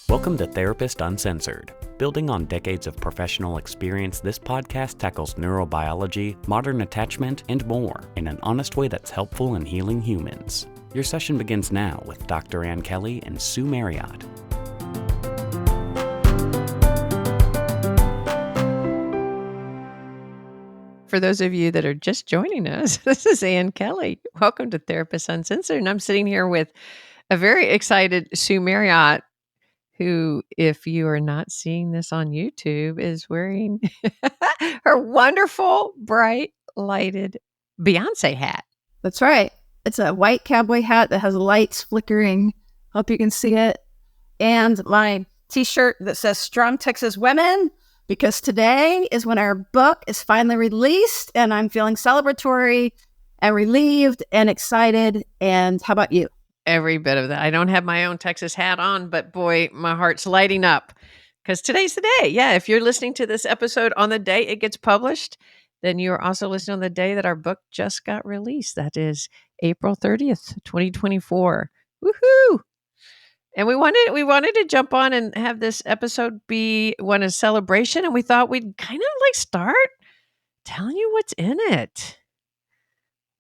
Welcome to Therapist Uncensored. Building on decades of professional experience, this podcast tackles neurobiology, modern attachment, and more in an honest way that's helpful in healing humans. Your session begins now with Dr. Ann Kelly and Sue Marriott. For those of you that are just joining us, this is Ann Kelly. Welcome to Therapist Uncensored. And I'm sitting here with a very excited Sue Marriott, who, if you are not seeing this on YouTube, is wearing her wonderful, bright, lighted Beyonce hat. That's right. It's a white cowboy hat that has lights flickering. Hope you can see it. And my t-shirt that says Strong Texas Women, because today is when our book is finally released, and I'm feeling celebratory and relieved and excited. And how about you? Every bit of that. I don't have my own Texas hat on, but boy, my heart's lighting up because today's the day. Yeah, if you're listening to this episode on the day it gets published, then you are also listening on the day that our book just got released. That is April 30th, 2024. Woohoo! And we wanted to jump on and have this episode be one of celebration, and we thought we'd kind of like start telling you what's in it.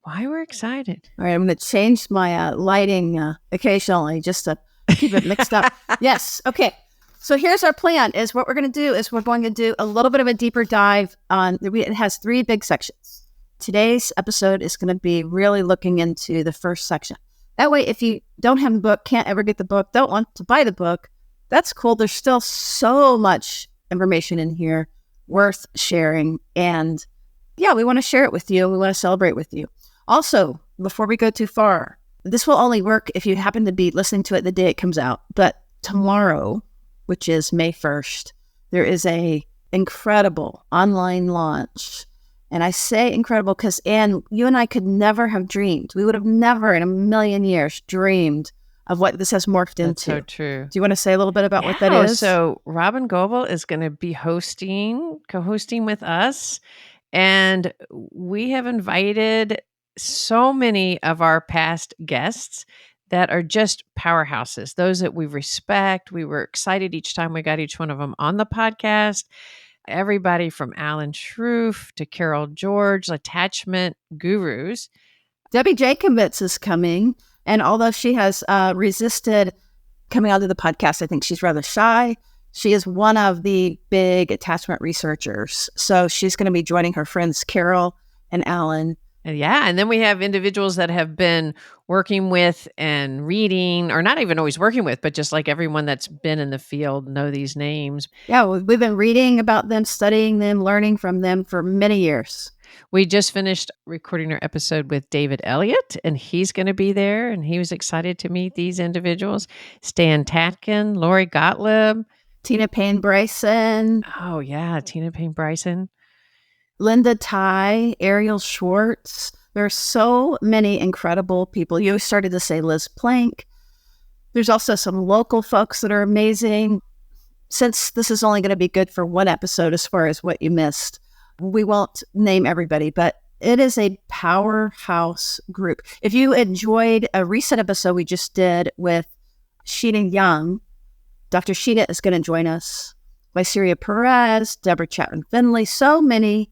Why we're excited. All right, I'm going to change my lighting occasionally just to keep it mixed up. Yes, okay. So here's our plan. Is what we're going to do is we're going to do a little bit of a deeper dive on. It has three big sections. Today's episode is going to be really looking into the first section. That way, if you don't have the book, can't ever get the book, don't want to buy the book, that's cool. There's still so much information in here worth sharing. And yeah, we want to share it with you. We want to celebrate with you. Also, before we go too far, this will only work if you happen to be listening to it the day it comes out. But tomorrow, which is May 1st, there is a incredible online launch. And I say incredible because, Anne, you and I could never have dreamed. We would have never in a million years dreamed of what this has morphed into. That's so true. Do you want to say a little bit about what that is? So Robin Goebel is going to be co-hosting with us. And we have invited so many of our past guests that are just powerhouses, those that we respect. We were excited each time we got each one of them on the podcast. Everybody from Alan Shroof to Carol George, attachment gurus. Debbie Jacobitz is coming. And although she has resisted coming onto the podcast, I think she's rather shy. She is one of the big attachment researchers. So she's going to be joining her friends Carol and Alan. And then we have individuals that have been working with and reading, or not even always working with, but just like everyone that's been in the field know these names. Yeah, we've been reading about them, studying them, learning from them for many years. We just finished recording our episode with David Elliott, and he's going to be there, and he was excited to meet these individuals. Stan Tatkin, Lori Gottlieb. Tina Payne Bryson. Oh, yeah, Tina Payne Bryson. Linda Ty, Ariel Schwartz. There are so many incredible people. You started to say Liz Plank. There's also some local folks that are amazing. Since this is only going to be good for one episode as far as what you missed, we won't name everybody, but it is a powerhouse group. If you enjoyed a recent episode we just did with Sheena Young, Dr. Sheena is going to join us. Lyceria Perez, Deborah Chapman-Finley, so many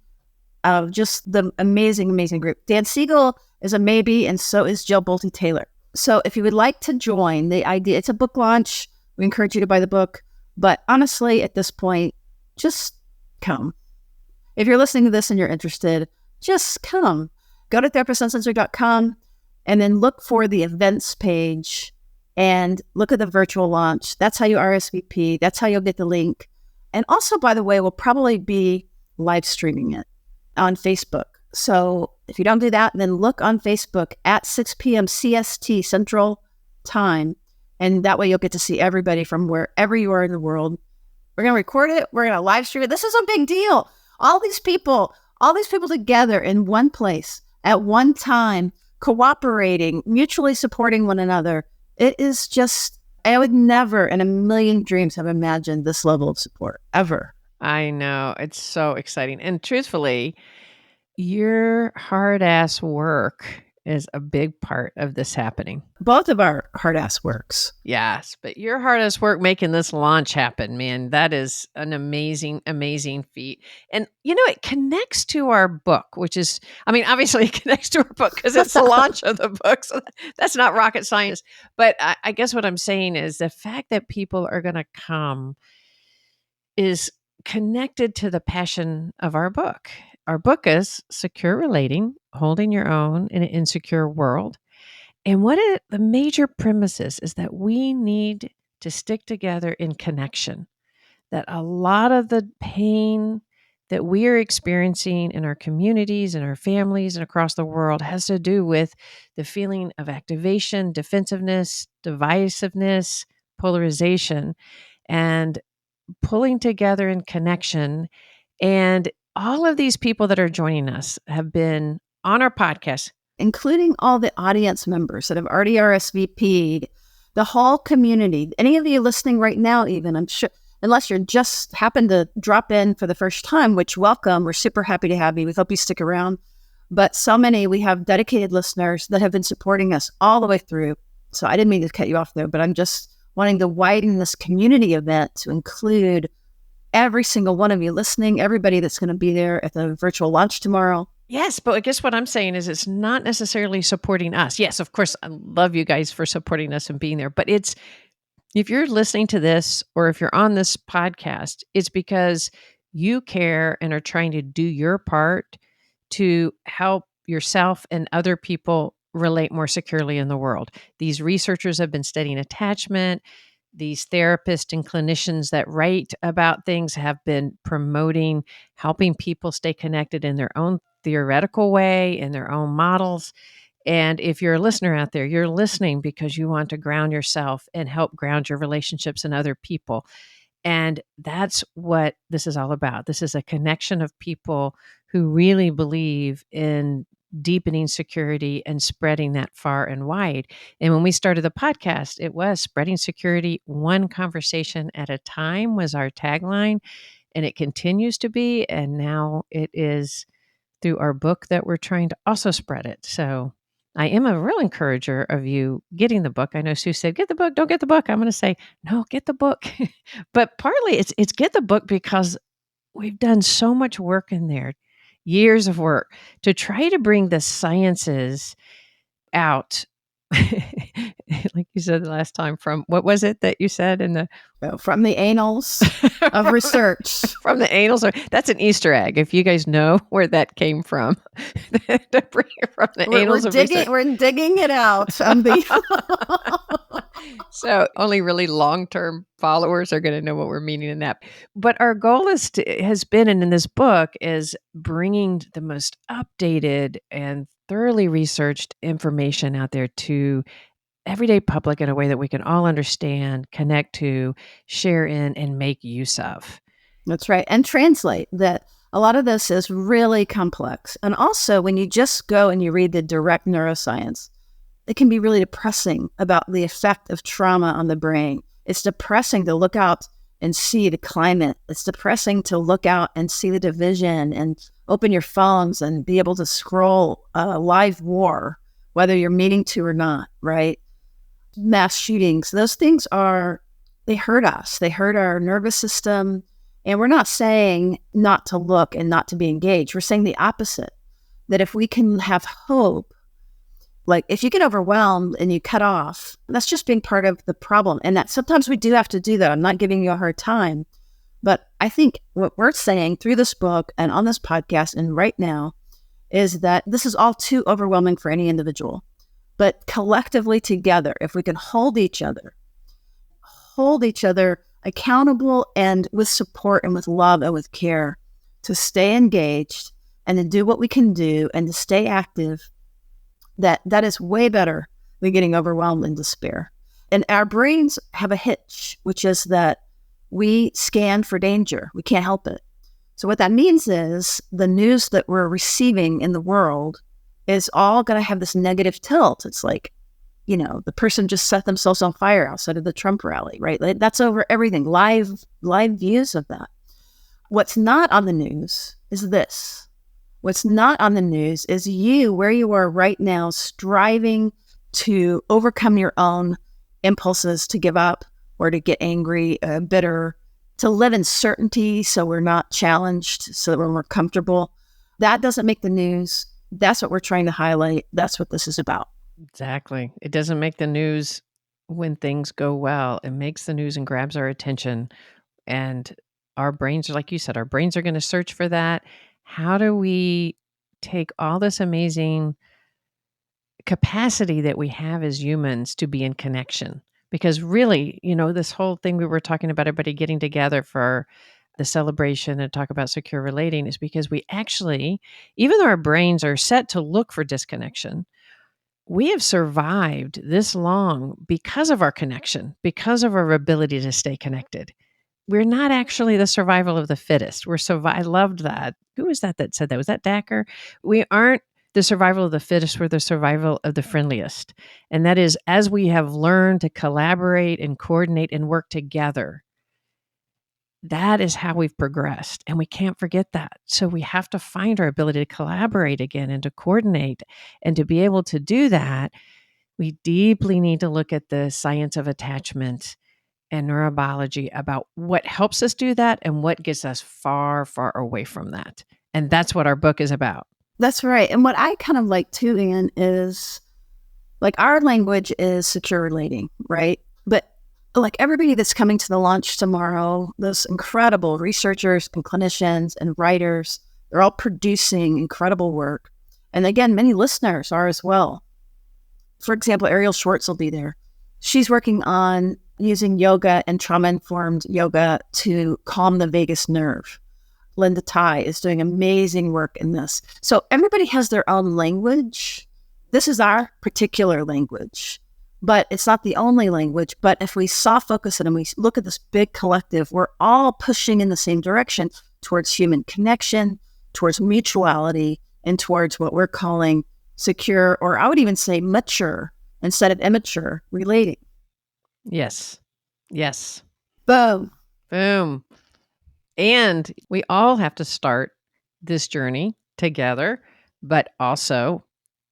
of just the amazing, amazing group. Dan Siegel is a maybe, and so is Jill Bolte-Taylor. So if you would like to join the idea, it's a book launch. We encourage you to buy the book. But honestly, at this point, just come. If you're listening to this and you're interested, just come. Go to therapistuncensored.com and then look for the events page and look at the virtual launch. That's how you RSVP. That's how you'll get the link. And also, by the way, we'll probably be live streaming it on Facebook. So if you don't do that, then look on Facebook at 6 p.m. CST Central Time. And that way you'll get to see everybody from wherever you are in the world. We're going to record it. We're going to live stream it. This is a big deal. All these people together in one place at one time, cooperating, mutually supporting one another. It is just, I would never in a million dreams have imagined this level of support, ever. I know. It's so exciting. And truthfully, your hard-ass work is a big part of this happening. Both of our hard-ass works. Yes, but your hardest work making this launch happen, man, that is an amazing, amazing feat. And, it connects to our book, which is, obviously it connects to our book because it's the launch of the book. So that's not rocket science. But I guess what I'm saying is the fact that people are going to come is connected to the passion of our book. Our book is Secure Relating, Holding Your Own in an Insecure World. And the major premises is that we need to stick together in connection, that a lot of the pain that we are experiencing in our communities and our families and across the world has to do with the feeling of activation, defensiveness, divisiveness, polarization, and pulling together in connection. And all of these people that are joining us have been on our podcast, including all the audience members that have already RSVP'd, the whole community, any of you listening right now, even, I'm sure, unless you're just happen to drop in for the first time, which welcome, we're super happy to have you. We hope you stick around. But so many, we have dedicated listeners that have been supporting us all the way through. So I didn't mean to cut you off there, but I'm just wanting to widen this community event to include every single one of you listening, everybody that's going to be there at the virtual launch tomorrow. Yes, but I guess what I'm saying is it's not necessarily supporting us. Yes, of course, I love you guys for supporting us and being there. But if you're listening to this or if you're on this podcast, it's because you care and are trying to do your part to help yourself and other people relate more securely in the world. These researchers have been studying attachment. These therapists and clinicians that write about things have been promoting helping people stay connected in their own theoretical way, in their own models. And if you're a listener out there, you're listening because you want to ground yourself and help ground your relationships and other people. And that's what this is all about. This is a connection of people who really believe in deepening security and spreading that far and wide. And when we started the podcast, it was spreading security one conversation at a time was our tagline. And it continues to be. And now it is through our book that we're trying to also spread it. So I am a real encourager of you getting the book. I know Sue said, get the book, don't get the book. I'm going to say, no, get the book. But partly it's get the book because we've done so much work in there, years of work to try to bring the sciences out. Like you said the last time, from what was it that you said in the from the annals of research. From the annals, that's an Easter egg. If you guys know where that came from, to bring it from the annals of research. We're digging it out. So only really long-term followers are going to know what we're meaning in that. But our goal has been, and in this book, is bringing the most updated and thoroughly researched information out there to everyday public in a way that we can all understand, connect to, share in, and make use of. That's right. And translate that. A lot of this is really complex. And also, when you just go and you read the direct neuroscience, it can be really depressing about the effect of trauma on the brain. It's depressing to look out and see the climate. It's depressing to look out and see the division and open your phones and be able to scroll a live war, whether you're meaning to or not, right? Mass shootings, those things they hurt us. They hurt our nervous system. And we're not saying not to look and not to be engaged. We're saying the opposite, that if we can have hope, like if you get overwhelmed and you cut off, that's just being part of the problem. And that sometimes we do have to do that. I'm not giving you a hard time. But I think what we're saying through this book and on this podcast and right now is that this is all too overwhelming for any individual. But collectively together, if we can hold each other accountable and with support and with love and with care to stay engaged and to do what we can do and to stay active, that is way better than getting overwhelmed and despair. And our brains have a hitch, which is that we scan for danger. We can't help it. So what that means is the news that we're receiving in the world is all going to have this negative tilt. It's like, the person just set themselves on fire outside of the Trump rally, right? That's over everything, live views of that. What's not on the news is this. What's not on the news is you, where you are right now, striving to overcome your own impulses to give up or to get angry, bitter, to live in certainty so we're not challenged, so that we're comfortable. That doesn't make the news. That's what we're trying to highlight. That's what this is about. Exactly. It doesn't make the news when things go well. It makes the news and grabs our attention. And our brains are, like you said, our brains are going to search for that. How do we take all this amazing capacity that we have as humans to be in connection? Because really, this whole thing we were talking about, everybody getting together for the celebration and talk about secure relating, is because we actually, even though our brains are set to look for disconnection, we have survived this long because of our connection, because of our ability to stay connected. We're not actually the survival of the fittest. I loved that. Who was that said that? Was that Dacker? We aren't the survival of the fittest. We're the survival of the friendliest. And that is, as we have learned to collaborate and coordinate and work together, that is how we've progressed. And we can't forget that. So we have to find our ability to collaborate again and to coordinate. And to be able to do that, we deeply need to look at the science of attachment and neurobiology about what helps us do that and what gets us far, far away from that. And that's what our book is about. That's right. And what I kind of like too, Ann, is like our language is secure relating, right? But like everybody that's coming to the launch tomorrow, those incredible researchers and clinicians and writers, they're all producing incredible work. And again, many listeners are as well. For example, Ariel Schwartz will be there. She's working on using yoga and trauma-informed yoga to calm the vagus nerve. Linda Tai is doing amazing work in this. So everybody has their own language. This is our particular language, but it's not the only language. But if we soft focus it and we look at this big collective, we're all pushing in the same direction towards human connection, towards mutuality, and towards what we're calling secure, or I would even say mature instead of immature relating. Yes. Yes. Boom. Boom. And we all have to start this journey together, but also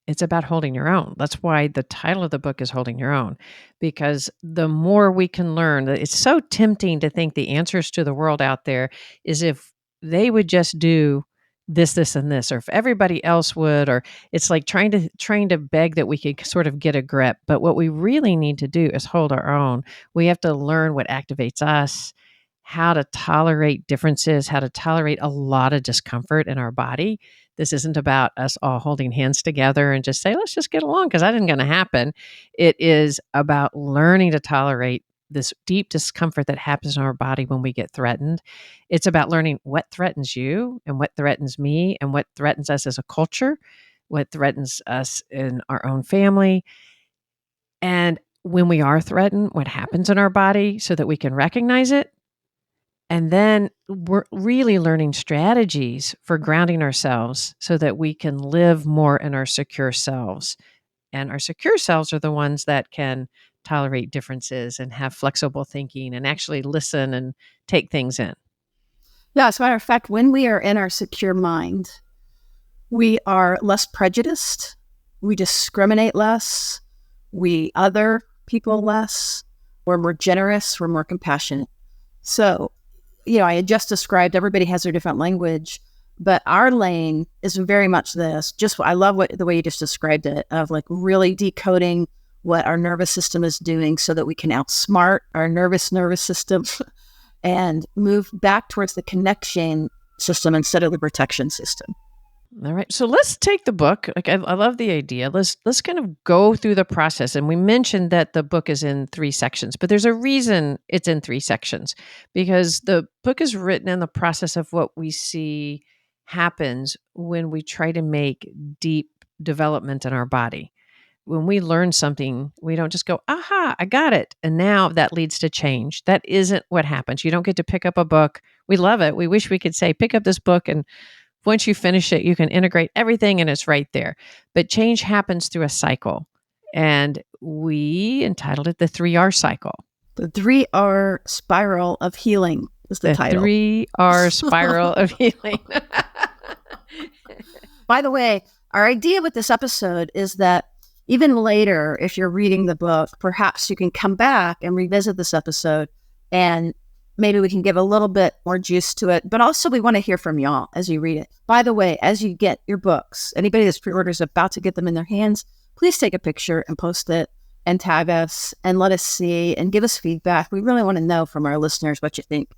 it's about holding your own. That's why the title of the book is Holding Your Own, because the more we can learn, it's so tempting to think the answers to the world out there is if they would just do this, and this, or if everybody else would, or it's like trying to beg that we could sort of get a grip. But what we really need to do is hold our own. We have to learn what activates us, how to tolerate differences, how to tolerate a lot of discomfort in our body. This isn't about us all holding hands together and just say, let's just get along, because that isn't going to happen. It is about learning to tolerate this deep discomfort that happens in our body when we get threatened. It's about learning what threatens you and what threatens me and what threatens us as a culture, what threatens us in our own family. And when we are threatened, what happens in our body so that we can recognize it. And then we're really learning strategies for grounding ourselves so that we can live more in our secure selves. And our secure selves are the ones that can tolerate differences and have flexible thinking and actually listen and take things in. Yeah, as a matter of fact, when we are in our secure mind, we are less prejudiced, we discriminate less, we other people less, we're more generous, we're more compassionate. So, I had just described everybody has their different language, but our lane is very much this. I love the way you just described it, of like really decoding what our nervous system is doing so that we can outsmart our nervous system and move back towards the connection system instead of the protection system. All right. So let's take the book. Like I love the idea. Let's kind of go through the process. And we mentioned that the book is in 3 sections, but there's a reason it's in 3 sections, because the book is written in the process of what we see happens when we try to make deep development in our body. When we learn something, we don't just go, aha, I got it. And now that leads to change. That isn't what happens. You don't get to pick up a book. We love it. We wish we could say, pick up this book, and once you finish it, you can integrate everything and it's right there. But change happens through a cycle. And we entitled it the 3R cycle. The 3R spiral of healing is the title. 3R spiral of healing. By the way, our idea with this episode is that even later, if you're reading the book, perhaps you can come back and revisit this episode and maybe we can give a little bit more juice to it. But also we want to hear from y'all as you read it. By the way, as you get your books, anybody that's pre-orders about to get them in their hands, please take a picture and post it and tag us and let us see and give us feedback. We really want to know from our listeners what you think.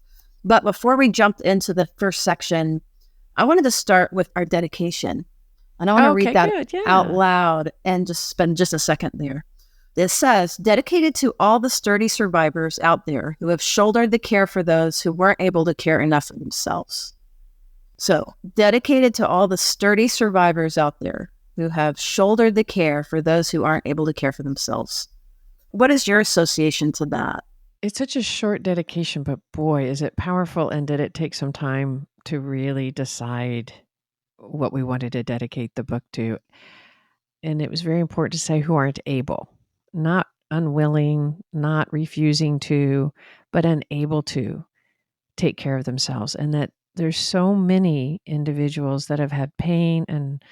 But before we jump into the first section, I wanted to start with our dedication. And I want to read that out loud and just spend just a second there. It says, dedicated to all the sturdy survivors out there who have shouldered the care for those who weren't able to care enough for themselves. So, dedicated to all the sturdy survivors out there who have shouldered the care for those who aren't able to care for themselves. What is your association to that? It's such a short dedication, but boy, is it powerful. And did it take some time to really decide what we wanted to dedicate the book to? And it was very important to say who aren't able, not unwilling, not refusing to, but unable to take care of themselves. And that there's so many individuals that have had pain and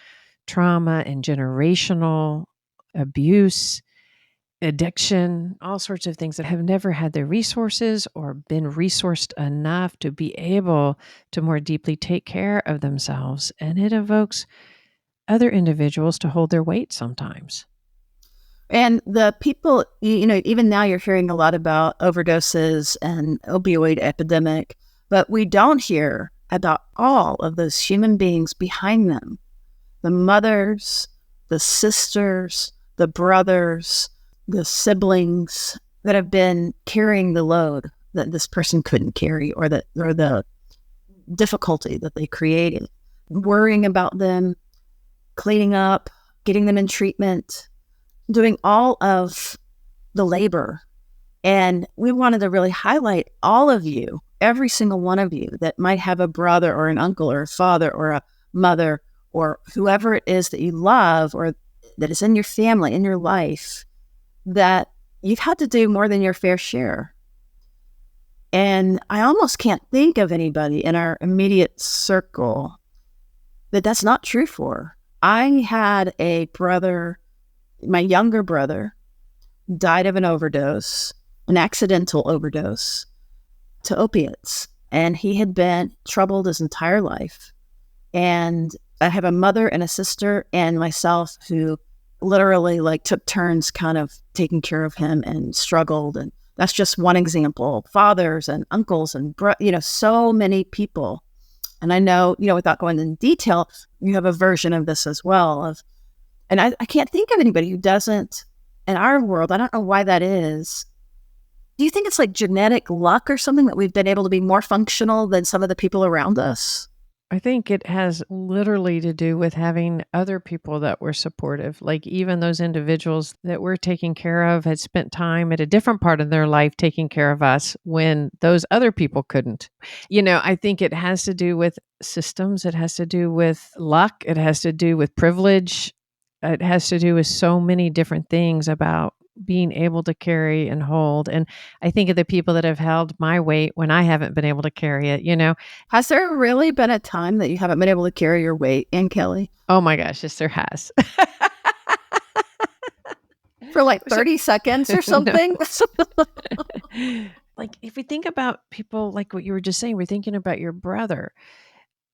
trauma and generational abuse, addiction, all sorts of things that have never had the resources or been resourced enough to be able to more deeply take care of themselves. And it evokes other individuals to hold their weight sometimes. And the people, even now you're hearing a lot about overdoses and opioid epidemic, but we don't hear about all of those human beings behind them. The mothers, the sisters, the brothers, the siblings that have been carrying the load that this person couldn't carry or the difficulty that they created, worrying about them, cleaning up, getting them in treatment, doing all of the labor. And we wanted to really highlight all of you, every single one of you that might have a brother or an uncle or a father or a mother or whoever it is that you love or that is in your family, in your life, that you've had to do more than your fair share. And I almost can't think of anybody in our immediate circle that that's not true for. I had a brother, my younger brother, died of an overdose, an accidental overdose to opiates. And he had been troubled his entire life. And I have a mother and a sister and myself who literally took turns kind of taking care of him and struggled. And that's just one example. Fathers and uncles and, so many people. And I know, without going into detail, you have a version of this as well. And I can't think of anybody who doesn't in our world. I don't know why that is. Do you think it's like genetic luck or something that we've been able to be more functional than some of the people around us? I think it has literally to do with having other people that were supportive. Like even those individuals that we're taking care of had spent time at a different part of their life taking care of us when those other people couldn't. I think it has to do with systems. It has to do with luck. It has to do with privilege. It has to do with so many different things about being able to carry and hold. And I think of the people that have held my weight when I haven't been able to carry it. Has there really been a time that you haven't been able to carry your weight, Ann Kelly? Oh my gosh, yes, there has. For 30 seconds or something? If we think about people like what you were just saying, we're thinking about your brother.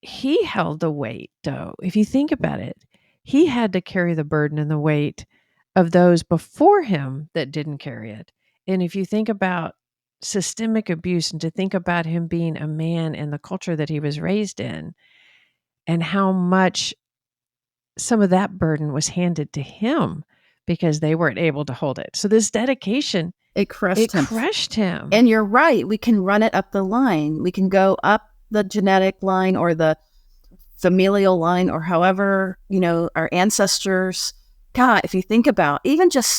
He held the weight, though. If you think about it, he had to carry the burden and the weight of those before him that didn't carry it. And if you think about systemic abuse and to think about him being a man in the culture that he was raised in and how much some of that burden was handed to him because they weren't able to hold it. So this dedication, it crushed him. And you're right. We can run it up the line. We can go up the genetic line or the familial line or however, our ancestors. God, if you think about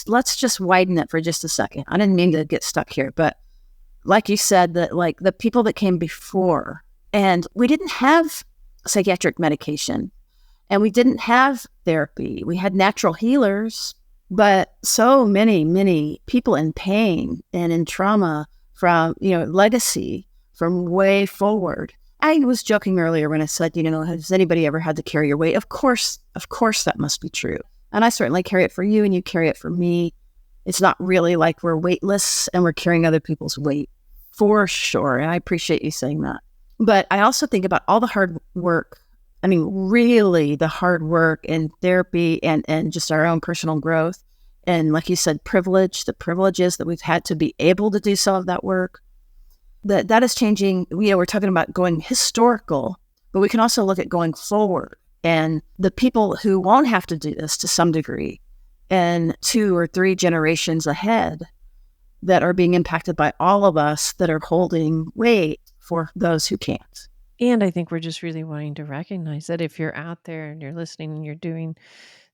let's just widen it for just a second. I didn't mean to get stuck here, but like you said, that the people that came before, and we didn't have psychiatric medication and we didn't have therapy. We had natural healers, but so many people in pain and in trauma from, legacy from way forward. I was joking earlier when I said, has anybody ever had to carry your weight? Of course, that must be true. And I certainly carry it for you and you carry it for me. It's not really like we're weightless and we're carrying other people's weight, for sure. And I appreciate you saying that. But I also think about all the hard work. I mean, really the hard work in therapy and just our own personal growth. And like you said, the privileges that we've had to be able to do some of that work. That is changing. We're talking about going historical, but we can also look at going forward and the people who won't have to do this to some degree and 2 or 3 generations ahead that are being impacted by all of us that are holding weight for those who can't. And I think we're just really wanting to recognize that if you're out there and you're listening and you're doing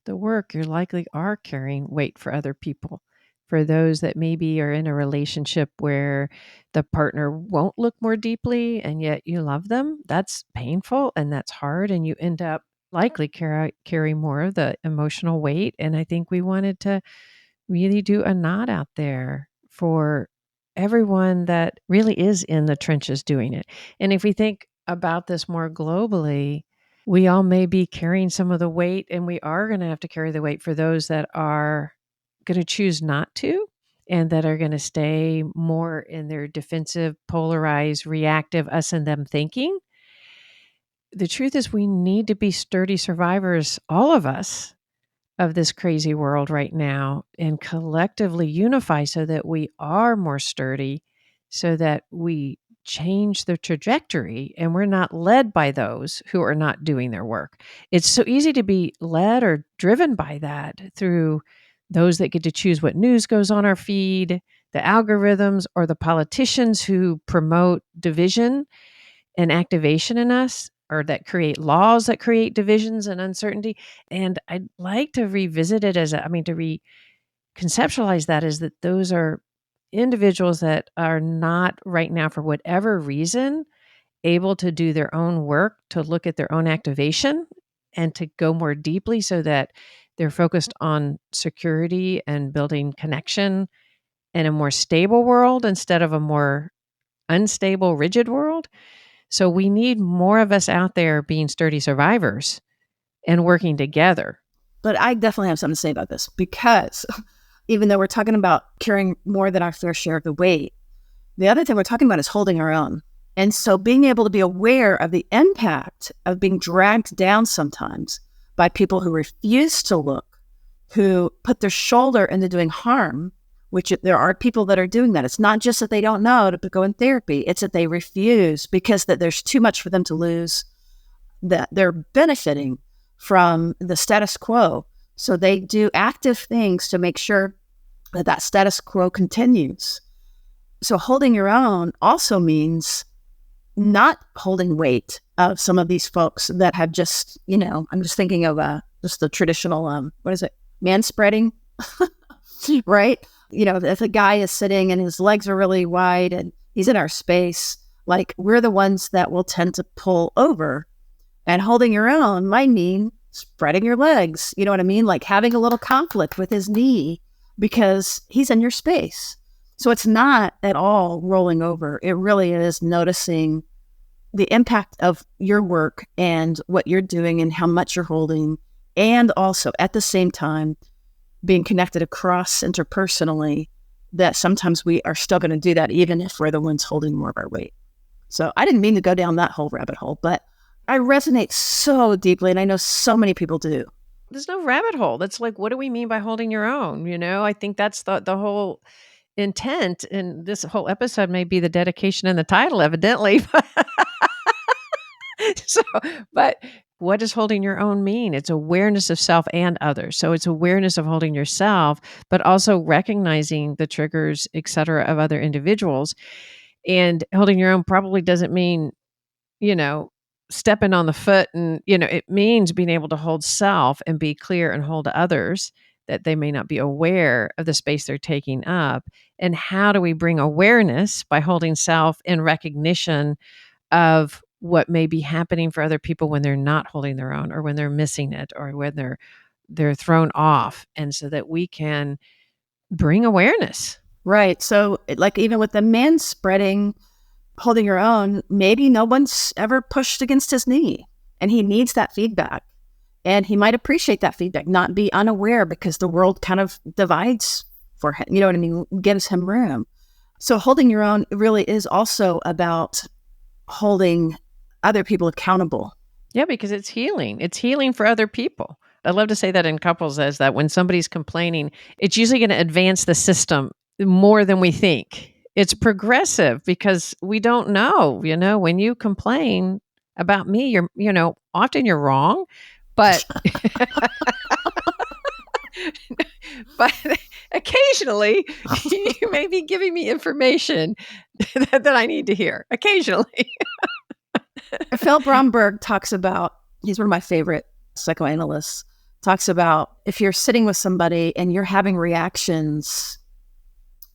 the work, you likely are carrying weight for other people. For those that maybe are in a relationship where the partner won't look more deeply and yet you love them, that's painful and that's hard. And you end up likely carry more of the emotional weight. And I think we wanted to really do a nod out there for everyone that really is in the trenches doing it. And if we think about this more globally, we all may be carrying some of the weight, and we are going to have to carry the weight for those that are going to choose not to and that are going to stay more in their defensive, polarized, reactive, us and them thinking. The truth is, we need to be sturdy survivors, all of us, of this crazy world right now and collectively unify so that we are more sturdy, so that we change the trajectory and we're not led by those who are not doing their work. It's so easy to be led or driven by that through those that get to choose what news goes on our feed, the algorithms, or the politicians who promote division and activation in us, or that create laws that create divisions and uncertainty. And I'd like to revisit it to reconceptualize that as that those are individuals that are not right now, for whatever reason, able to do their own work, to look at their own activation and to go more deeply so that they're focused on security and building connection in a more stable world instead of a more unstable, rigid world. So we need more of us out there being sturdy survivors and working together. But I definitely have something to say about this because even though we're talking about carrying more than our fair share of the weight, the other thing we're talking about is holding our own. And so being able to be aware of the impact of being dragged down sometimes by people who refuse to look, who put their shoulder into doing harm, which there are people that are doing that. It's not just that they don't know to go in therapy. It's that they refuse because that there's too much for them to lose, that they're benefiting from the status quo. So they do active things to make sure that that status quo continues. So holding your own also means not holding weight of some of these folks that have just, I'm just thinking of just the traditional, manspreading, right? If a guy is sitting and his legs are really wide and he's in our space, like we're the ones that will tend to pull over. And holding your own might mean spreading your legs. You know what I mean? Like having a little conflict with his knee because he's in your space. So it's not at all rolling over. It really is noticing the impact of your work and what you're doing and how much you're holding. And also at the same time, being connected across interpersonally, that sometimes we are still going to do that even if we're the ones holding more of our weight. So I didn't mean to go down that whole rabbit hole, but I resonate so deeply, and I know so many people do. There's no rabbit hole. That's like, what do we mean by holding your own? I think that's the whole intent, and this whole episode may be the dedication and the title, evidently. But what does holding your own mean? It's awareness of self and others. So it's awareness of holding yourself, but also recognizing the triggers, et cetera, of other individuals. And holding your own probably doesn't mean, stepping on the foot. And, it means being able to hold self and be clear and hold others that they may not be aware of the space they're taking up. And how do we bring awareness by holding self in recognition of what may be happening for other people when they're not holding their own, or when they're missing it, or when they're thrown off, and so that we can bring awareness. Right. So like even with the manspreading, holding your own, maybe no one's ever pushed against his knee and he needs that feedback. And he might appreciate that feedback, not be unaware because the world kind of divides for him. You know what I mean? Gives him room. So holding your own really is also about holding other people accountable. Yeah, because it's healing. It's healing for other people. I love to say that in couples as that when somebody's complaining, it's usually going to advance the system more than we think. It's progressive because we don't know, when you complain about me, often you're wrong, but but occasionally you may be giving me information that I need to hear occasionally. Phil Bromberg talks about, he's one of my favorite psychoanalysts, talks about if you're sitting with somebody and you're having reactions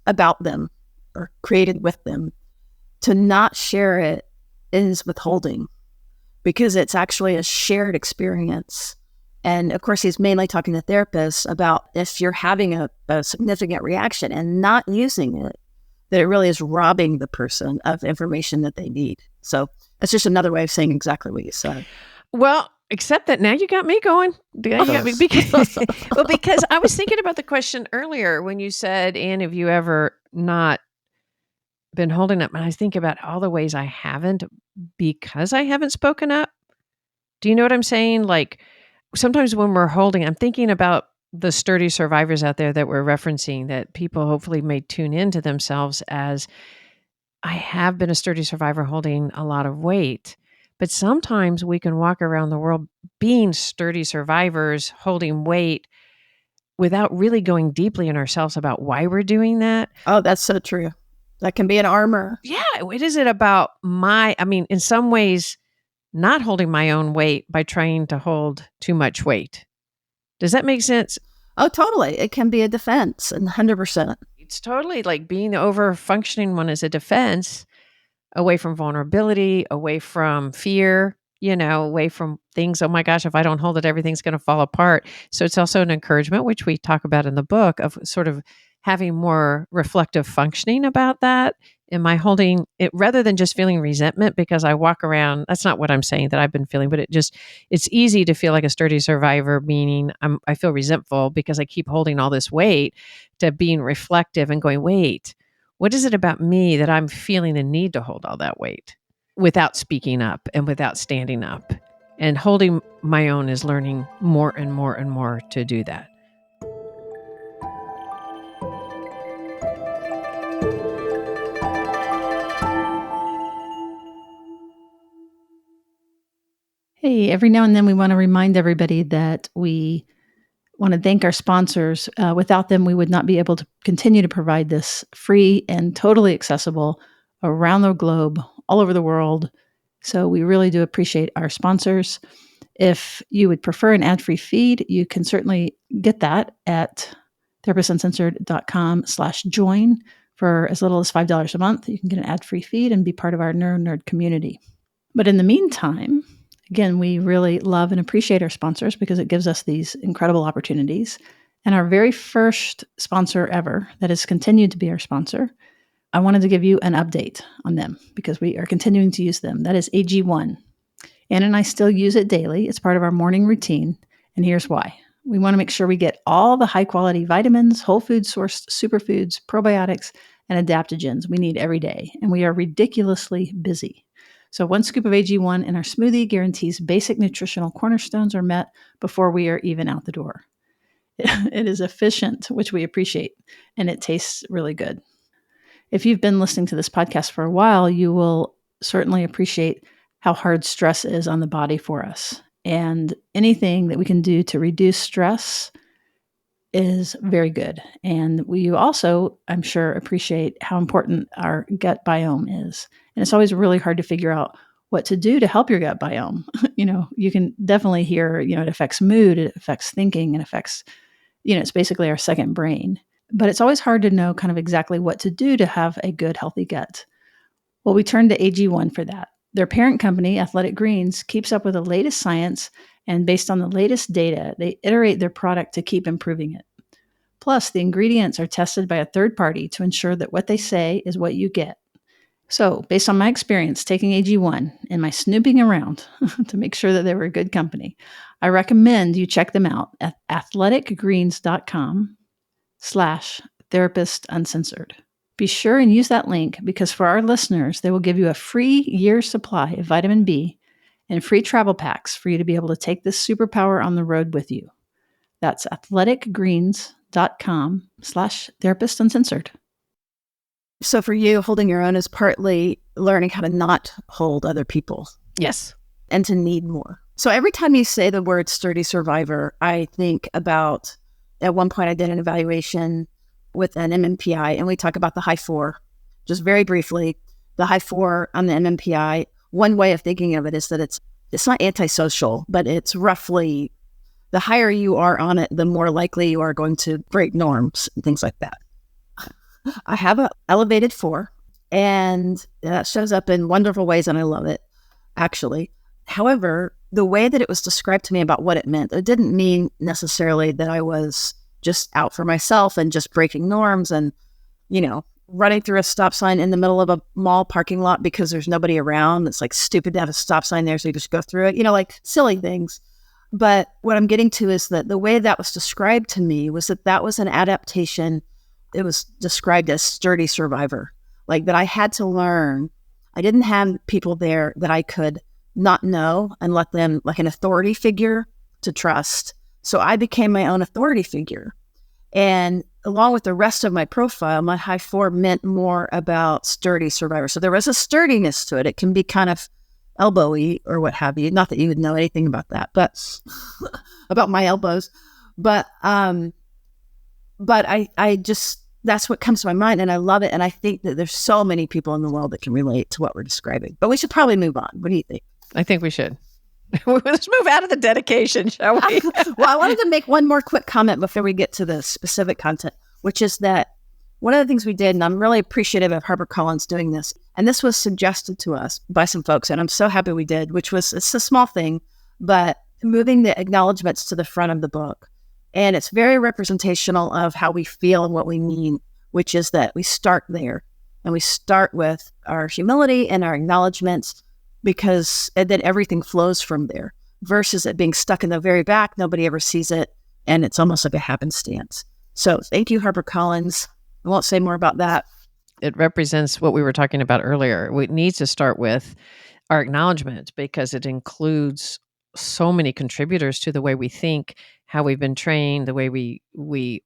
about them or created with them, to not share it is withholding because it's actually a shared experience. And of course, he's mainly talking to therapists about if you're having a significant reaction and not using it, that it really is robbing the person of information that they need. So it's just another way of saying exactly what you said. Well, except that now you got me going. Now you got me because I was thinking about the question earlier when you said, Anne, have you ever not been holding up? And I think about all the ways I haven't because I haven't spoken up. Do you know what I'm saying? Like sometimes when we're holding, I'm thinking about the sturdy survivors out there that we're referencing that people hopefully may tune into themselves as I have been a sturdy survivor holding a lot of weight. But sometimes we can walk around the world being sturdy survivors, holding weight without really going deeply in ourselves about why we're doing that. Oh, that's so true. That can be an armor. Yeah. What is it about in some ways, not holding my own weight by trying to hold too much weight? Does that make sense? Oh, totally. It can be a defense, and 100%. It's totally like being the over-functioning one as a defense, away from vulnerability, away from fear, away from things, oh my gosh, if I don't hold it, everything's going to fall apart. So it's also an encouragement, which we talk about in the book, of sort of having more reflective functioning about that. Am I holding it rather than just feeling resentment because I walk around? That's not what I'm saying that I've been feeling, but it's easy to feel like a sturdy survivor, meaning I feel resentful because I keep holding all this weight, to being reflective and going, wait, what is it about me that I'm feeling the need to hold all that weight without speaking up and without standing up? And holding my own is learning more and more and more to do that. Hey, every now and then we want to remind everybody that we want to thank our sponsors. Without them, we would not be able to continue to provide this free and totally accessible around the globe, all over the world. So we really do appreciate our sponsors. If you would prefer an ad-free feed, you can certainly get that at therapistsuncensored.com/join. For as little as $5 a month, you can get an ad-free feed and be part of our Neuro Nerd community. But in the meantime, again, we really love and appreciate our sponsors because it gives us these incredible opportunities. And our very first sponsor ever, that has continued to be our sponsor, I wanted to give you an update on them because we are continuing to use them. That is AG1. Ann and I still use it daily. It's part of our morning routine. And here's why. We want to make sure we get all the high-quality vitamins, whole food sourced superfoods, probiotics, and adaptogens we need every day. And we are ridiculously busy. So one scoop of AG1 in our smoothie guarantees basic nutritional cornerstones are met before we are even out the door. It is efficient, which we appreciate, and it tastes really good. If you've been listening to this podcast for a while, you will certainly appreciate how hard stress is on the body for us. And anything that we can do to reduce stress is very good. And we also, I'm sure, appreciate how important our gut biome is. And it's always really hard to figure out what to do to help your gut biome. You can definitely hear, it affects mood, it affects thinking, it affects, it's basically our second brain. But it's always hard to know kind of exactly what to do to have a good, healthy gut. Well, we turn to AG1 for that. Their parent company, Athletic Greens, keeps up with the latest science, and based on the latest data, they iterate their product to keep improving it. Plus, the ingredients are tested by a third party to ensure that what they say is what you get. So, based on my experience taking AG1 and my snooping around to make sure that they were good company, I recommend you check them out at athleticgreens.com/therapist uncensored. Be sure and use that link because for our listeners, they will give you a free year's supply of vitamin B and free travel packs for you to be able to take this superpower on the road with you. That's athleticgreens.com/therapist uncensored. So for you, holding your own is partly learning how to not hold other people. Yes. And to need more. So every time you say the word sturdy survivor, I think about, at one point I did an evaluation with an MMPI and we talk about the high 4. Just very briefly, the high 4 on the MMPI, one way of thinking of it is that it's not antisocial, but it's roughly the higher you are on it, the more likely you are going to break norms and things like that. I have an elevated 4, and that shows up in wonderful ways, and I love it, actually. However, the way that it was described to me about what it meant, it didn't mean necessarily that I was just out for myself and just breaking norms and, running through a stop sign in the middle of a mall parking lot because there's nobody around. It's like stupid to have a stop sign there, so you just go through it, like silly things. But what I'm getting to is that the way that was described to me was that was an adaptation. It was described as sturdy survivor, like that I had to learn. I didn't have people there that I could not know and let them, like an authority figure, to trust. So I became my own authority figure. And along with the rest of my profile, my high 4 meant more about sturdy survivor. So there was a sturdiness to it. It can be kind of elbowy or what have you. Not that you would know anything about that, but about my elbows. But I just, that's what comes to my mind, and I love it. And I think that there's so many people in the world that can relate to what we're describing. But we should probably move on. What do you think? I think we should. Let's move out of the dedication, shall we? Well, I wanted to make one more quick comment before we get to the specific content, which is that one of the things we did, and I'm really appreciative of HarperCollins doing this, and this was suggested to us by some folks, and I'm so happy we did, it's a small thing, but moving the acknowledgments to the front of the book. And it's very representational of how we feel and what we mean, which is that we start there and we start with our humility and our acknowledgments and then everything flows from there versus it being stuck in the very back. Nobody ever sees it. And it's almost like a happenstance. So thank you, HarperCollins. I won't say more about that. It represents what we were talking about earlier. We need to start with our acknowledgement because it includes so many contributors to the way we think, how we've been trained, the way we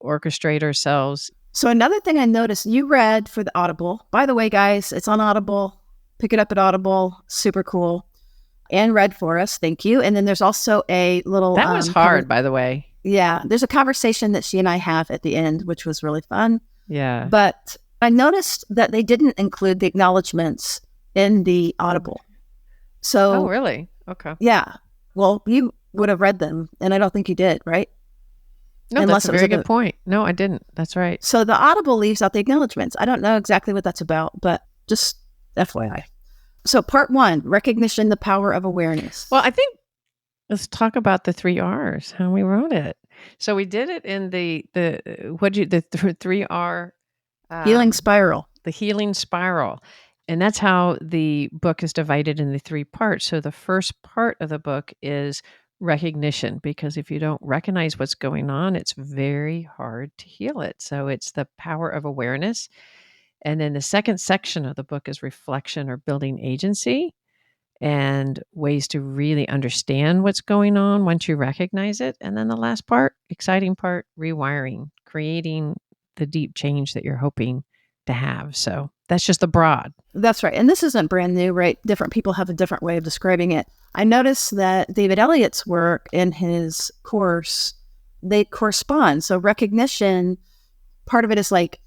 orchestrate ourselves. So another thing I noticed, you read for the Audible. By the way, guys, it's on Audible. Pick it up at Audible. Super cool. And read for us. Thank you. And then there's also a little... That was hard, by the way. Yeah. There's a conversation that she and I have at the end, which was really fun. Yeah. But I noticed that they didn't include the acknowledgments in the Audible. So... Oh, really? Okay. Yeah. Well, you would have read them, and I don't think you did, right? No, that's a very good point. No, I didn't. That's right. So the Audible leaves out the acknowledgments. I don't know exactly what that's about, but just FYI. So part 1, recognition, the power of awareness. Well, I think let's talk about the 3 R's, how we wrote it. So we did it in the 3R healing spiral. The healing spiral. And that's how the book is divided into 3 parts. So the first part of the book is recognition, because if you don't recognize what's going on, it's very hard to heal it. So it's the power of awareness. And then the second section of the book is reflection or building agency and ways to really understand what's going on once you recognize it. And then the last part, exciting part, rewiring, creating the deep change that you're hoping to have. So that's just the broad. That's right. And this isn't brand new, right? Different people have a different way of describing it. I noticed that David Elliott's work in his course, they correspond. So recognition, part of it is like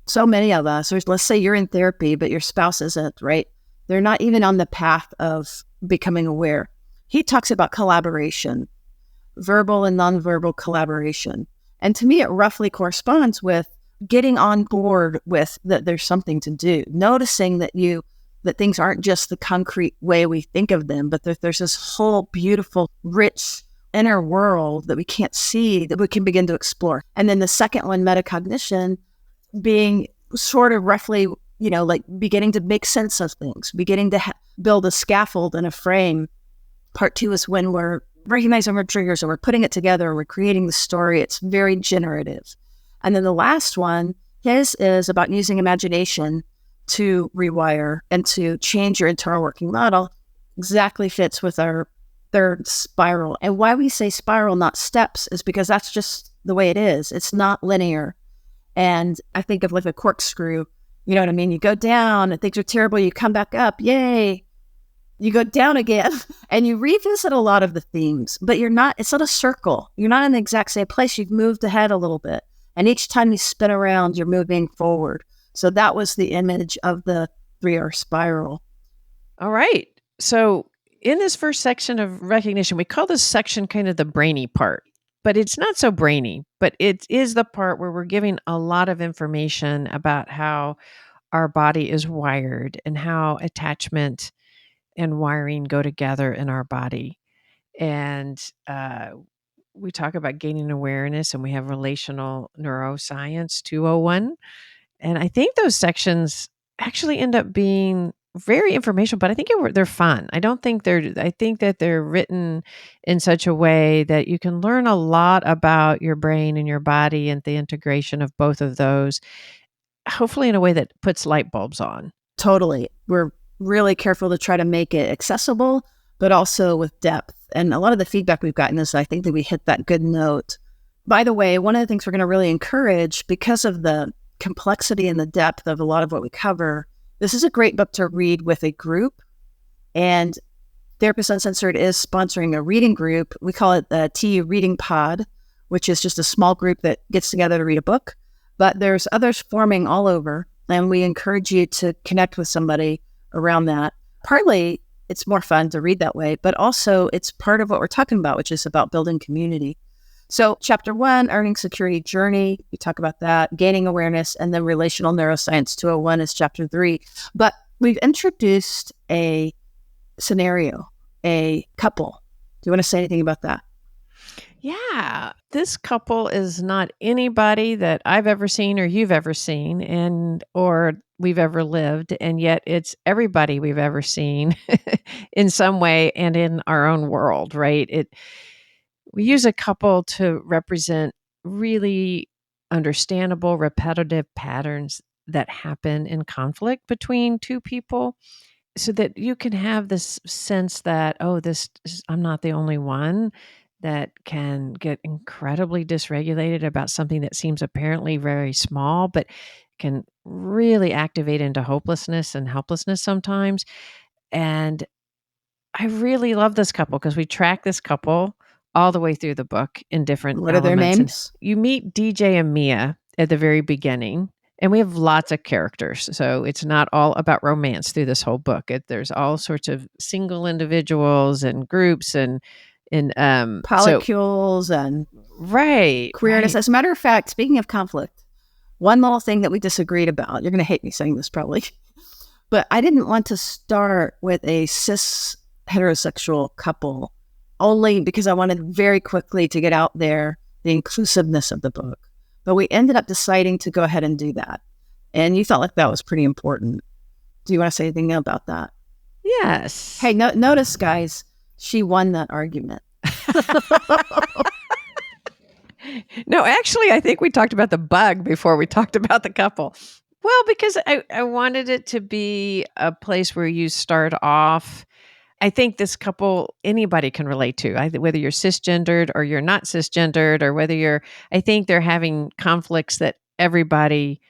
so many of us, or let's say you're in therapy, but your spouse isn't, right? They're not even on the path of becoming aware. He talks about collaboration, verbal and nonverbal collaboration. And to me, it roughly corresponds with getting on board with that there's something to do, noticing that things aren't just the concrete way we think of them, but that there's this whole beautiful, rich inner world that we can't see that we can begin to explore. And then the second one, metacognition, being sort of roughly like beginning to make sense of things, beginning to build a scaffold and a frame. Part 2 is when we're recognizing our triggers and we're putting it together, we're creating the story. It's very generative. And then the last one, his is about using imagination to rewire and to change your internal working model. Exactly fits with our third spiral. And why we say spiral, not steps, is because that's just the way it is. It's not linear. And I think of like a corkscrew, you know what I mean? You go down and things are terrible. You come back up. Yay. You go down again and you revisit a lot of the themes, but it's not a circle. You're not in the exact same place. You've moved ahead a little bit. And each time you spin around, you're moving forward. So that was the image of the 3R spiral. All right. So in this first section of recognition, we call this section kind of the brainy part, but it's not so brainy, but it is the part where we're giving a lot of information about how our body is wired and how attachment and wiring go together in our body. And we talk about gaining awareness, and we have relational neuroscience 201. And I think those sections actually end up being very informational, but I think they're fun. I think that they're written in such a way that you can learn a lot about your brain and your body and the integration of both of those, hopefully in a way that puts light bulbs on. Totally. We're really careful to try to make it accessible, but also with depth. And a lot of the feedback we've gotten is I think that we hit that good note. By the way, one of the things we're going to really encourage, because of the complexity and the depth of a lot of what we cover, this is a great book to read with a group. And Therapists Uncensored is sponsoring a reading group. We call it the TU Reading Pod, which is just a small group that gets together to read a book. But there's others forming all over, and we encourage you to connect with somebody around that. Partly, it's more fun to read that way, but also it's part of what we're talking about, which is about building community. So chapter 1, Earning Security Journey, we talk about that, gaining awareness, and then Relational Neuroscience 201 is chapter 3. But we've introduced a scenario, a couple. Do you want to say anything about that? Yeah, this couple is not anybody that I've ever seen or you've ever seen or we've ever lived, and yet it's everybody we've ever seen in some way and in our own world, right? We use a couple to represent really understandable, repetitive patterns that happen in conflict between two people, so that you can have this sense that, I'm not the only one that can get incredibly dysregulated about something that seems apparently very small, but can really activate into hopelessness and helplessness sometimes. And I really love this couple because we track this couple all the way through the book in different What are their elements. names? And you meet DJ and Mia at the very beginning, and we have lots of characters. So it's not all about romance through this whole book. There's all sorts of single individuals and groups and polycules and queerness. Right. As a matter of fact, speaking of conflict, one little thing that we disagreed about, you're going to hate me saying this probably, but I didn't want to start with a cis heterosexual couple only because I wanted very quickly to get out there the inclusiveness of the book. But we ended up deciding to go ahead and do that. And you felt like that was pretty important. Do you want to say anything about that? Yes. Hey, notice, guys, she won that argument. No, actually, I think we talked about the bug before we talked about the couple. Well, because I wanted it to be a place where you start off. I think this couple, anybody can relate to, whether you're cisgendered or you're not cisgendered, or whether I think they're having conflicts that everybody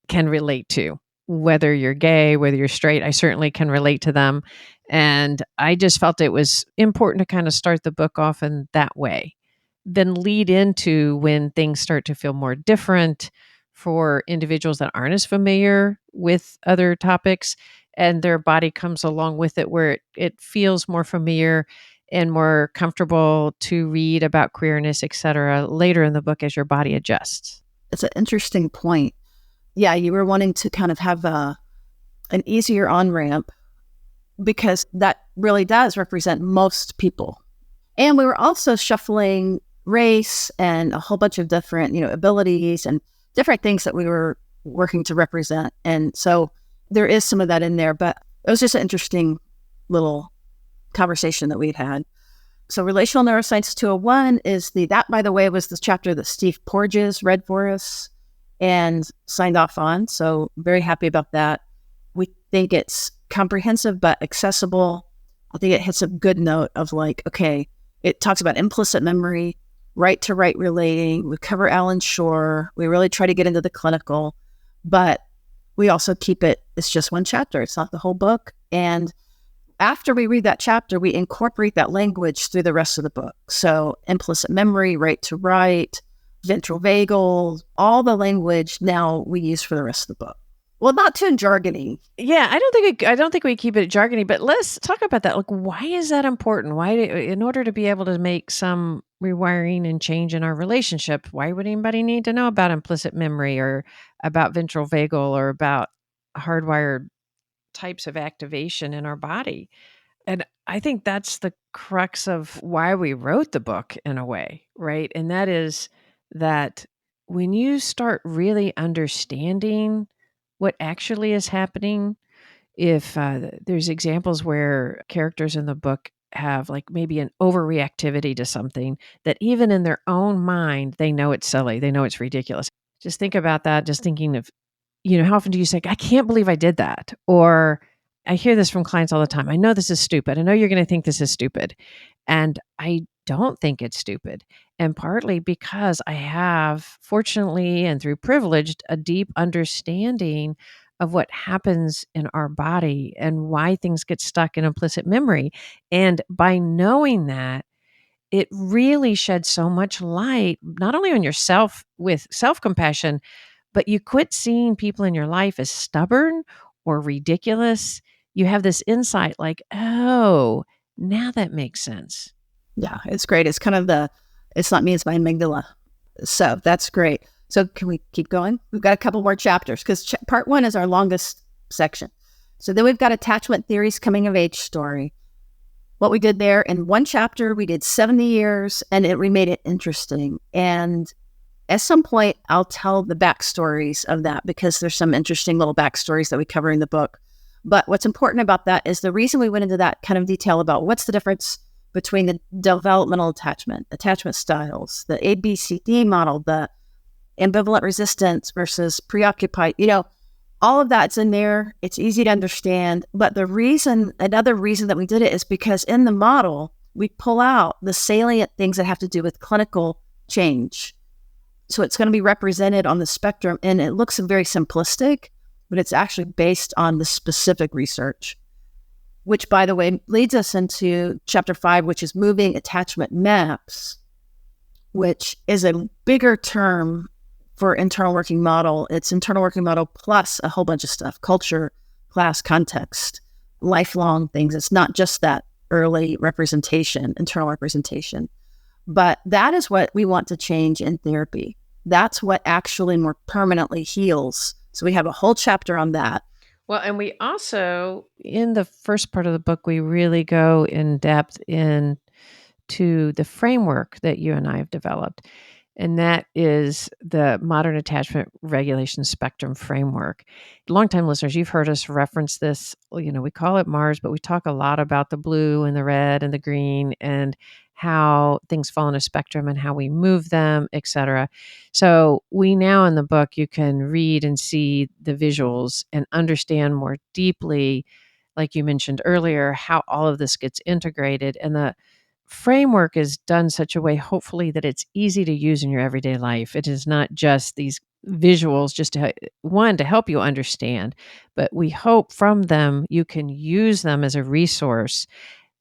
can relate to. Whether you're gay, whether you're straight, I certainly can relate to them. And I just felt it was important to kind of start the book off in that way, then lead into when things start to feel more different for individuals that aren't as familiar with other topics, and their body comes along with it, where it feels more familiar and more comfortable to read about queerness, et cetera, later in the book as your body adjusts. It's an interesting point. Yeah, you were wanting to kind of have an easier on-ramp because that really does represent most people. And we were also shuffling race and a whole bunch of different, abilities and different things that we were working to represent. And so there is some of that in there, but it was just an interesting little conversation that we'd had. So Relational Neuroscience 201 is that, by the way, was the chapter that Steve Porges read for us and signed off on. So very happy about that. We think it's comprehensive but accessible. I think it hits a good note of like, okay, it talks about implicit memory, right to right relating. We cover Alan Shore. We really try to get into the clinical, but we also keep it's just one chapter. It's not the whole book. And after we read that chapter, we incorporate that language through the rest of the book. So implicit memory, right to right, ventral vagal, all the language now we use for the rest of the book. Well, not too jargony. Yeah, I don't think we keep it jargony, but let's talk about that. Like, why is that important? In order to be able to make some rewiring and change in our relationship, why would anybody need to know about implicit memory or about ventral vagal or about hardwired types of activation in our body? And I think that's the crux of why we wrote the book in a way, right? And that is that when you start really understanding what actually is happening, if there's examples where characters in the book have like maybe an overreactivity to something that even in their own mind, they know it's silly, they know it's ridiculous. Just think about that, just thinking of, how often do you say, I can't believe I did that? Or I hear this from clients all the time. I know this is stupid. I know you're going to think this is stupid. And I don't think it's stupid. And partly because I have, fortunately and through privilege, a deep understanding of what happens in our body and why things get stuck in implicit memory. And by knowing that, it really sheds so much light, not only on yourself with self-compassion, but you quit seeing people in your life as stubborn or ridiculous. You have this insight like, oh, now that makes sense. Yeah, it's great. It's kind of it's not me, it's my amygdala. So that's great. So can we keep going? We've got a couple more chapters because part 1 is our longest section. So then we've got attachment theories, coming of age story. What we did there in one chapter, we did 70 years and we made it interesting. And at some point, I'll tell the backstories of that because there's some interesting little backstories that we cover in the book. But what's important about that is the reason we went into that kind of detail about what's the difference between the developmental attachment styles, the ABCD model, the ambivalent resistance versus preoccupied, all of that's in there. It's easy to understand. But another reason that we did it is because in the model, we pull out the salient things that have to do with clinical change. So it's going to be represented on the spectrum, and it looks very simplistic, but it's actually based on the specific research, which, by the way, leads us into chapter 5, which is moving attachment maps, which is a bigger term for internal working model. It's internal working model plus a whole bunch of stuff: culture, class, context, lifelong things. It's not just that early representation, internal representation. But that is what we want to change in therapy. That's what actually more permanently heals. So we have a whole chapter on that. Well, and we also, in the first part of the book, we really go in depth into the framework that you and I have developed. And that is the Modern Attachment Regulation Spectrum Framework. Longtime listeners, you've heard us reference this. We call it Mars, but we talk a lot about the blue and the red and the green and how things fall in a spectrum and how we move them, et cetera. So we now in the book, you can read and see the visuals and understand more deeply, like you mentioned earlier, how all of this gets integrated. And the framework is done such a way, hopefully, that it's easy to use in your everyday life. It is not just these visuals just to help you understand, but we hope from them you can use them as a resource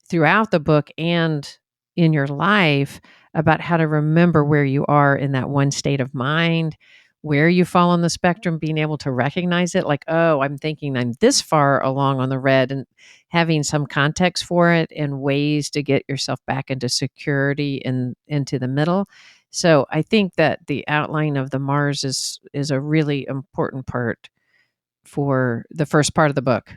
throughout the book and in your life about how to remember where you are in that one state of mind, where you fall on the spectrum, being able to recognize it, like, oh, I'm thinking I'm this far along on the red, and having some context for it and ways to get yourself back into security and into the middle. So I think that the outline of the Mars is a really important part for the first part of the book.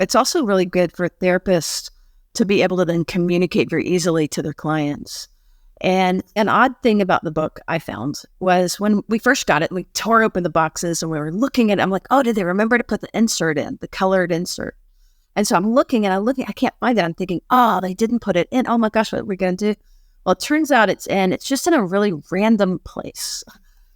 It's also really good for therapists to be able to then communicate very easily to their clients. And an odd thing about the book I found was when we first got it, we tore open the boxes and we were looking at it. I'm like, oh, did they remember to put the insert in, the colored insert? And so I'm looking, I can't find it. I'm thinking, oh, they didn't put it in. Oh my gosh, what are we going to do? Well, it turns out it's just in a really random place.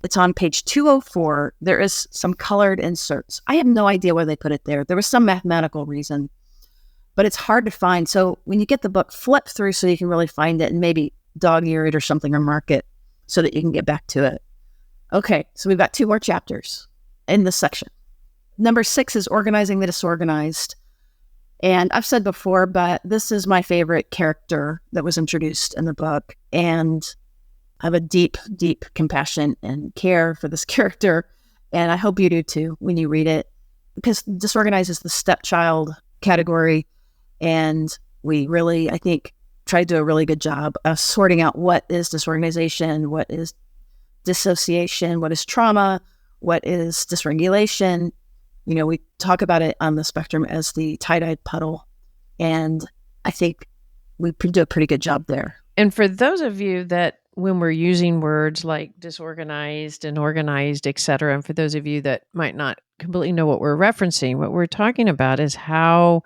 It's on page 204. There is some colored inserts. I have no idea why they put it there. There was some mathematical reason, but it's hard to find. So when you get the book, flip through so you can really find it and maybe dog-ear it or something or mark it so that you can get back to it. Okay, so we've got 2 more chapters in this section. Number 6 is organizing the disorganized. And I've said before, but this is my favorite character that was introduced in the book. And I have a deep, deep compassion and care for this character. And I hope you do too when you read it, because disorganized is the stepchild category. And we really, I think, try to do a really good job of sorting out what is disorganization, what is dissociation, what is trauma, what is dysregulation. We talk about it on the spectrum as the tie-dyed puddle. And I think we do a pretty good job there. And for those of you that when we're using words like disorganized and organized, et cetera, and for those of you that might not completely know what we're referencing, what we're talking about is how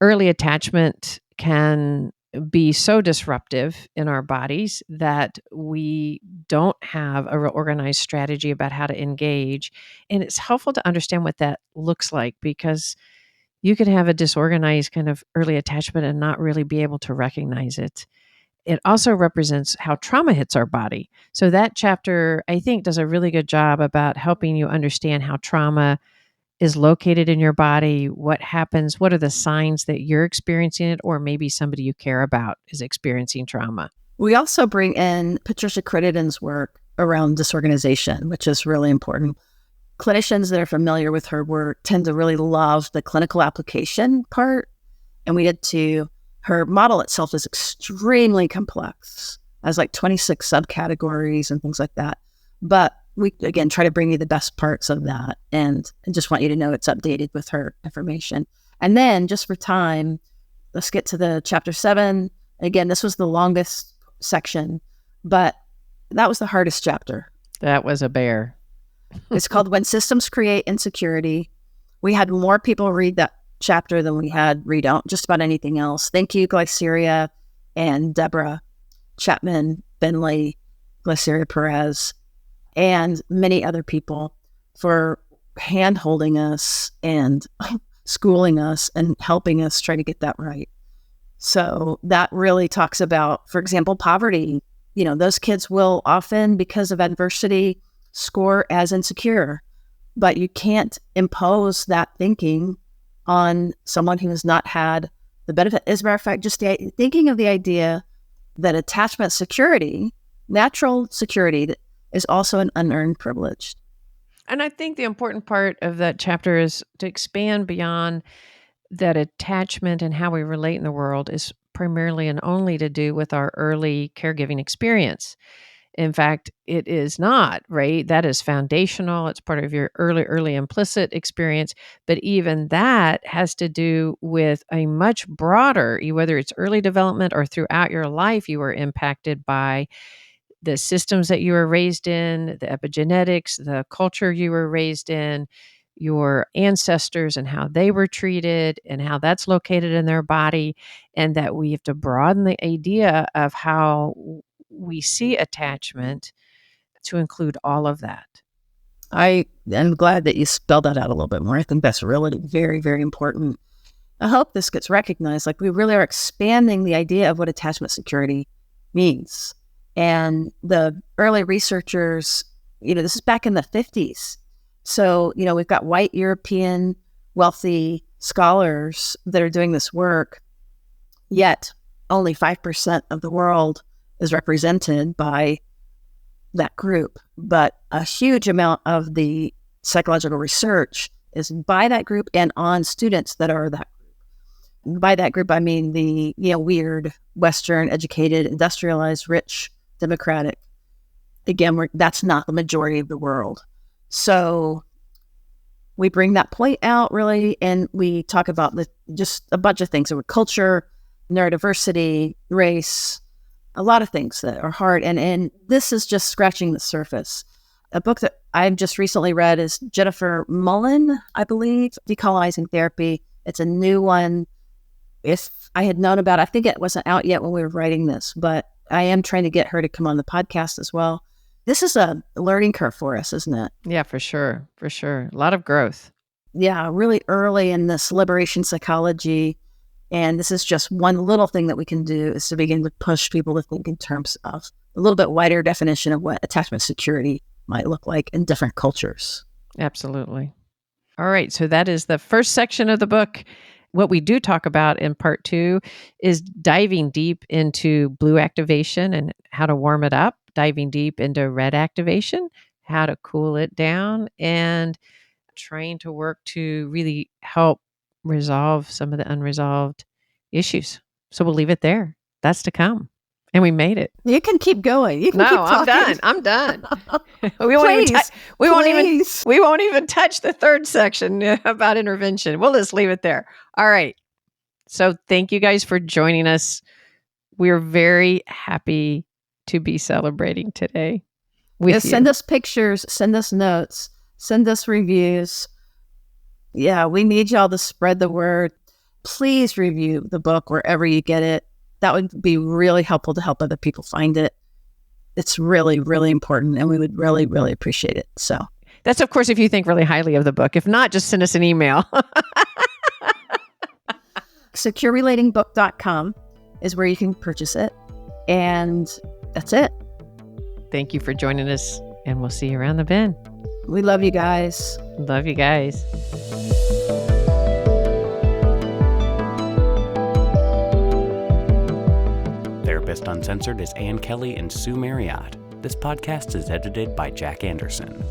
early attachment can be so disruptive in our bodies that we don't have a real organized strategy about how to engage. And it's helpful to understand what that looks like, because you could have a disorganized kind of early attachment and not really be able to recognize it. It also represents how trauma hits our body. So that chapter, I think, does a really good job about helping you understand how trauma is located in your body, what happens, what are the signs that you're experiencing it, or maybe somebody you care about is experiencing trauma. We also bring in Patricia Critenden's work around disorganization, which is really important. Clinicians that are familiar with her work tend to really love the clinical application part, and we did too. Her model itself is extremely complex, has like 26 subcategories and things like that. But we, again, try to bring you the best parts of that. And I just want you to know it's updated with her information. And then just for time, let's get to the chapter 7. Again, this was the longest section, but that was the hardest chapter. That was a bear. It's called When Systems Create Insecurity. We had more people read that chapter than we had read out just about anything else. Thank you, Glyceria and Deborah Chapman, Bentley, Glyceria Perez, and many other people for hand-holding us and schooling us and helping us try to get that right. So that really talks about, for example, poverty. Those kids will often, because of adversity, score as insecure, but you can't impose that thinking on someone who has not had the benefit. As a matter of fact, just thinking of the idea that attachment security, natural security, is also an unearned privilege. And I think the important part of that chapter is to expand beyond that attachment and how we relate in the world is primarily and only to do with our early caregiving experience. In fact, it is not, right? That is foundational. It's part of your early implicit experience. But even that has to do with a much broader, whether it's early development or throughout your life, you were impacted by the systems that you were raised in, the epigenetics, the culture you were raised in, your ancestors and how they were treated and how that's located in their body, and that we have to broaden the idea of how we see attachment to include all of that. I am glad that you spelled that out a little bit more. I think that's really very, very important. I hope this gets recognized. Like, we really are expanding the idea of what attachment security means. And the early researchers, this is back in the 50s. So, we've got white European wealthy scholars that are doing this work, yet only 5% of the world is represented by that group. But a huge amount of the psychological research is by that group and on students that are that group. By that group, I mean the weird, Western, educated, industrialized, rich, democratic. Again, that's not the majority of the world. So we bring that point out, really, and we talk about just a bunch of things. So culture, neurodiversity, race, a lot of things that are hard. And this is just scratching the surface. A book that I've just recently read is Jennifer Mullen, I believe, Decolonizing Therapy. It's a new one. If I had known about it, I think it wasn't out yet when we were writing this, but I am trying to get her to come on the podcast as well. This is a learning curve for us, isn't it? Yeah, for sure. For sure. A lot of growth. Yeah, really early in this liberation psychology. And this is just one little thing that we can do is to begin to push people to think in terms of a little bit wider definition of what attachment security might look like in different cultures. Absolutely. All right. So that is the first section of the book. What we do talk about in part 2 is diving deep into blue activation and how to warm it up, diving deep into red activation, how to cool it down, and trying to work to really help resolve some of the unresolved issues. So we'll leave it there. That's to come. And we made it. You can keep going. You can keep talking. I'm done. We won't even touch the third section about intervention. We'll just leave it there. All right. So thank you guys for joining us. We're very happy to be celebrating today with you. Send us pictures, send us notes, send us reviews. Yeah, we need y'all to spread the word. Please review the book wherever you get it. That would be really helpful to help other people find it. It's really, really important, and we would really, really appreciate it. So that's, of course, if you think really highly of the book. If not, just send us an email. SecureRelatingBook.com is where you can purchase it. And that's it. Thank you for joining us, and we'll see you around the bend. We love you guys. Love you guys. Therapist Uncensored is Ann Kelly and Sue Marriott. This podcast is edited by Jack Anderson.